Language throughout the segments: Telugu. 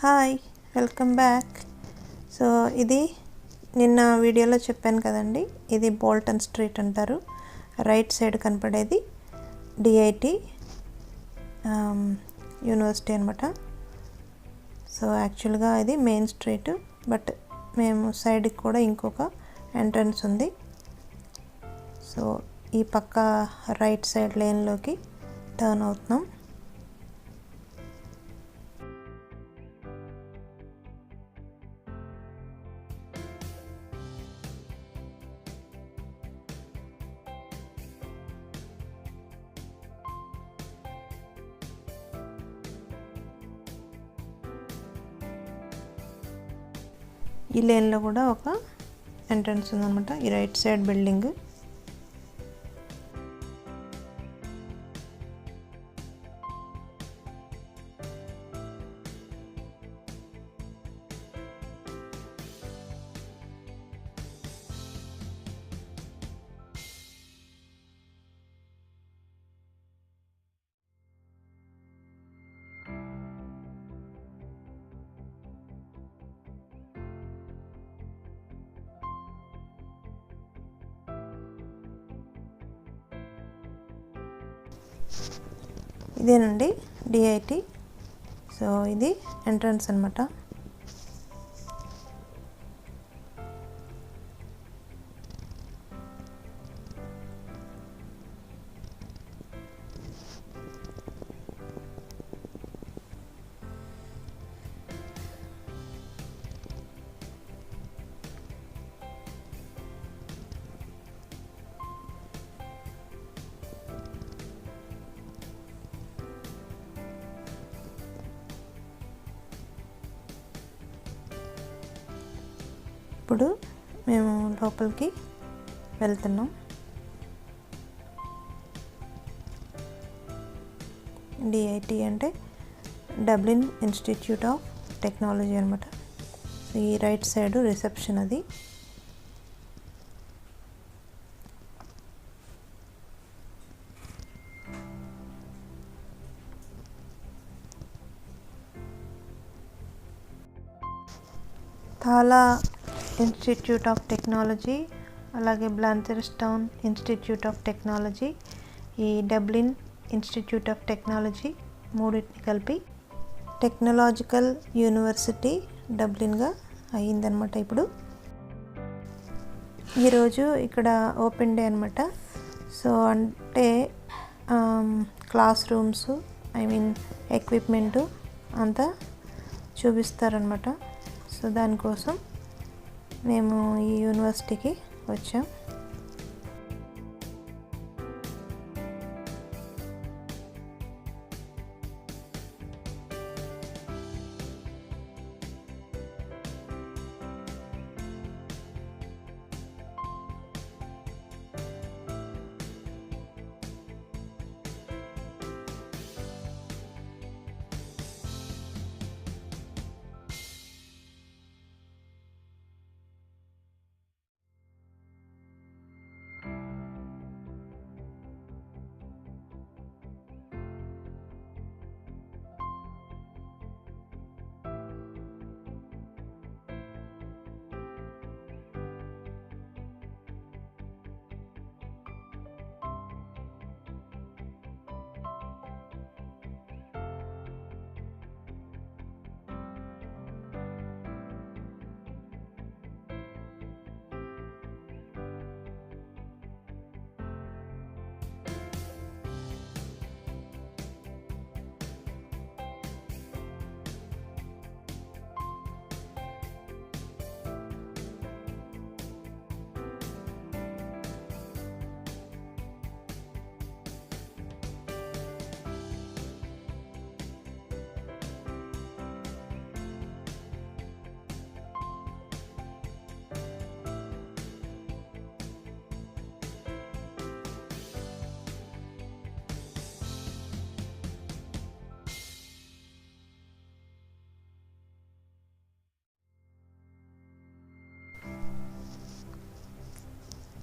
Hi, welcome back. సో ఇది నిన్న వీడియోలో చెప్పాను కదండి, ఇది బోల్టన్ స్ట్రీట్ అంటారు. రైట్ సైడ్ కనపడేది D.I.T యూనివర్సిటీ అనమాట. సో యాక్చువల్గా ఇది మెయిన్ స్ట్రీట్, బట్ మేము సైడ్కి కూడా ఇంకొక ఎంట్రన్స్ ఉంది. సో ఈ పక్క రైట్ సైడ్ లేన్లోకి టర్న్ అవుతున్నాం. ఈ లేన్లో కూడా ఒక ఎంట్రన్స్ ఉందన్నమాట, ఈ రైట్ సైడ్ బిల్డింగ్. ఇదేనండి D.I.T. సో ఇది ఎంట్రన్స్ అనమాట. ఇప్పుడు మేము లోపలికి వెళ్తున్నాం. D.I.T అంటే డబ్లిన్ ఇన్స్టిట్యూట్ ఆఫ్ టెక్నాలజీ అనమాట. ఈ రైట్ సైడ్ రిసెప్షన్ అది. థాలా ఇన్స్టిట్యూట్ ఆఫ్ టెక్నాలజీ, అలాగే బ్లాంథర్స్టౌన్ ఇన్స్టిట్యూట్ ఆఫ్ టెక్నాలజీ, ఈ డబ్లిన్ ఇన్స్టిట్యూట్ ఆఫ్ టెక్నాలజీ మూడింటిని కలిపి టెక్నాలజికల్ యూనివర్సిటీ డబ్లిన్గా అయ్యిందనమాట. ఇప్పుడు ఈరోజు ఇక్కడ ఓపెన్ డే అనమాట. సో అంటే క్లాస్ రూమ్స్, ఎక్విప్మెంటు అంతా చూపిస్తారనమాట. సో దానికోసం మేము ఈ యూనివర్సిటీకి వచ్చాం.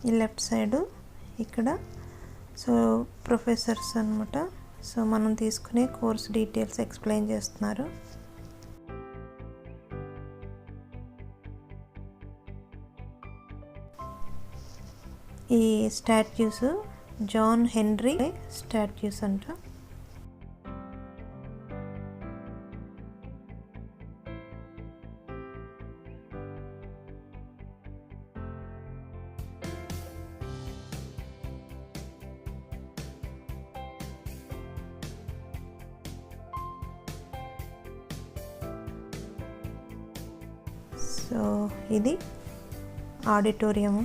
ఈ లెఫ్ట్ సైడు ఇక్కడ సో ప్రొఫెసర్స్ అనమాట. సో మనం తీసుకునే కోర్స్ డీటెయిల్స్ ఎక్స్ప్లెయిన్ చేస్తున్నారు. ఈ స్టాట్యూస్ జాన్ హెన్రీ స్టాట్యూస్ అంట. సో ఇది ఆడిటోరియం.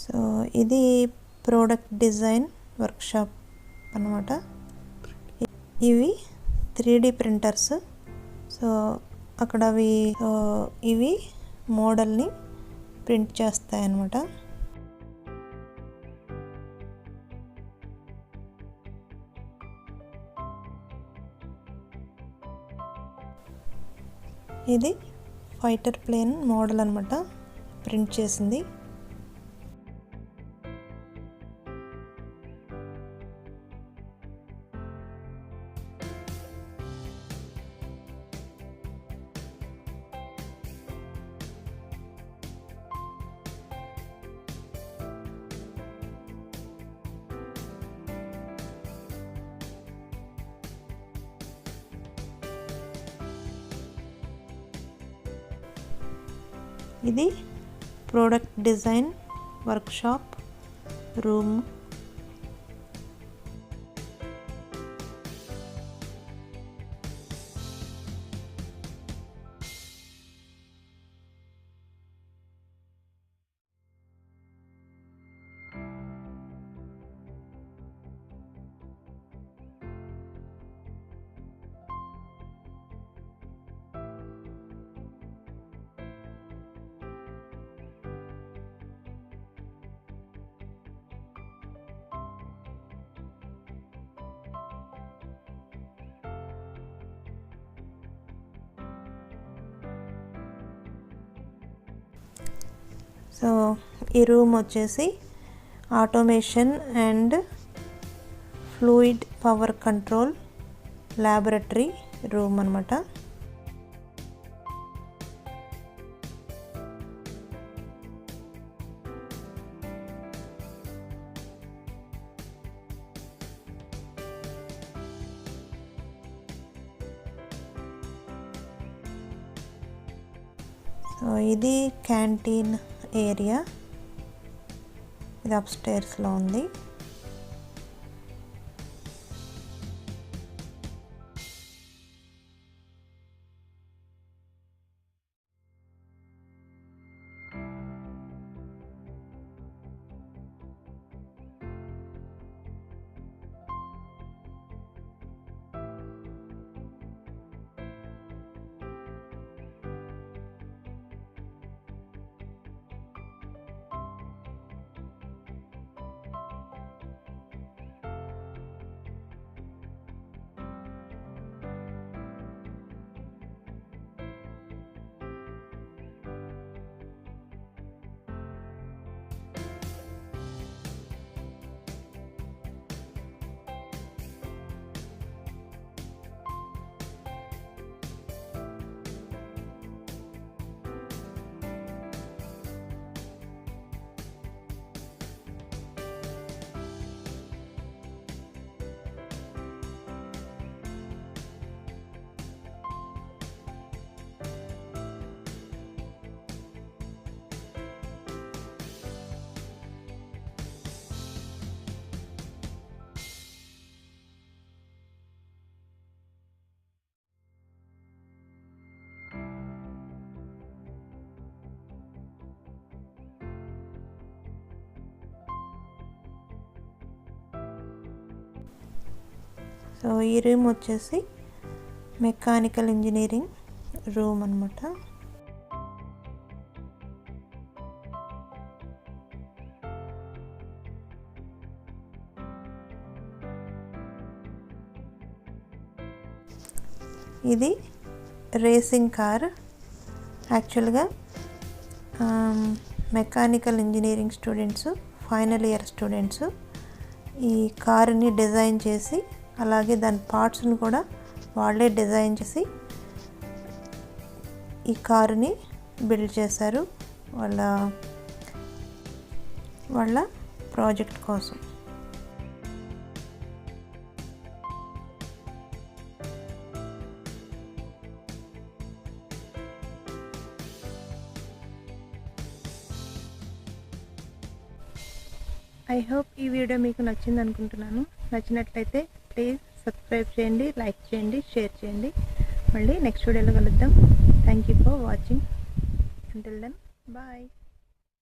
సో ఇది ప్రోడక్ట్ డిజైన్ వర్క్షాప్ అన్నమాట. ఇవి 3D ప్రింటర్స్. సో అక్కడ ఇవి మోడల్ని ప్రింట్ చేస్తాయి అన్నమాట. ఇది ఫైటర్ ప్లేన్ మోడల్ అన్నమాట, ప్రింట్ చేసింది. ఇది product design workshop room. So ఈ రూమ్ వచ్చేసి automation and fluid power control laboratory room అన్నమాట. సో ఇది క్యాంటీన్ ఏరియా. ఇది అప్స్టైర్స్లో ఉంది. సో ఈ రూమ్ వచ్చేసి మెకానికల్ ఇంజనీరింగ్ రూమ్ అన్నమాట. ఇది రేసింగ్ కార్ యాక్చువల్గా mechanical engineering students, final year students ఈ కారుని డిజైన్ చేసి, అలాగే దాని పార్ట్స్ని కూడా వాళ్ళే డిజైన్ చేసి ఈ కారుని బిల్డ్ చేశారు వాళ్ళ ప్రాజెక్ట్ కోసం. ఐ హోప్ ఈ వీడియో మీకు నచ్చింది అనుకుంటున్నాను. నచ్చినట్లయితే ప్లీజ్ సబ్స్క్రైబ్ చేయండి, లైక్ చేయండి, షేర్ చేయండి. మళ్ళీ నెక్స్ట్ వీడియోలో కలుద్దాం. Thank you for watching. Until then bye.